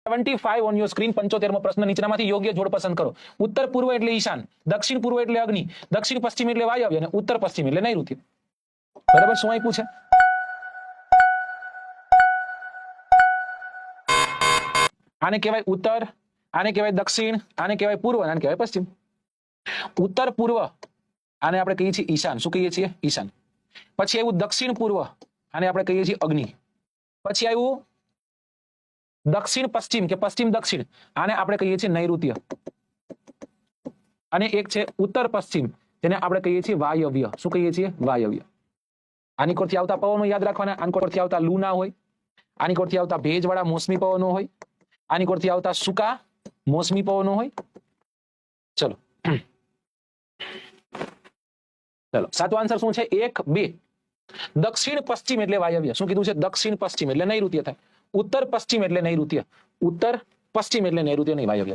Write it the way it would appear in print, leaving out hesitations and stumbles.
75 on your screen 75મો પ્રશ્ન નીચેનામાંથી યોગ્ય જોડ પસંદ કરો. ઉત્તર પૂર્વ એટલે ઈશાન, દક્ષિણ પૂર્વ એટલે અગ્નિ, દક્ષિણ પશ્ચિમ એટલે વાયવ્ય અને ઉત્તર પશ્ચિમ એટલે નૈઋત્ય. બરાબર, શું આપ્યું છે? આને કહેવાય ઉત્તર, આને કહેવાય દક્ષિણ, આને કહેવાય પૂર્વ, આને કહેવાય પશ્ચિમ. ઉત્તર પૂર્વ આને આપણે કહીએ છીએ ઈશાન. શું કહીએ છીએ? ઈશાન. પછી આવ્યું દક્ષિણ પૂર્વ, આને આપણે કહીએ છીએ અગ્નિ. પછી આવ્યું દક્ષિણ પશ્ચિમ કે પશ્ચિમ દક્ષિણ, આને આપણે કહીએ છીએ નૈઋત્ય. અને એક છે ઉત્તર પશ્ચિમ, જેને આપણે કહીએ છીએ વાયવ્ય. શું કહીએ છીએ? વાયવ્ય. આની કોરથી આવતા પવનો યાદ રાખવાના. આની કોરથી આવતા લૂ ના હોય, આની કોરથી આવતા ભેજવાળા મોસમી પવનો હોય, આની કોરથી આવતા સૂકા મોસમી પવનો હોય. ચલો ચલો, સાચો આન્સર શું છે? 1, 2. દક્ષિણ પશ્ચિમ એટલે વાયવ્ય. શું કીધું છે? દક્ષિણ પશ્ચિમ એટલે નૈઋત્ય થાય. ઉત્તર પશ્ચિમ એટલે નૈઋત્ય. ઉત્તર પશ્ચિમ એટલે નૈઋત્ય નહીં, વાયવ્ય.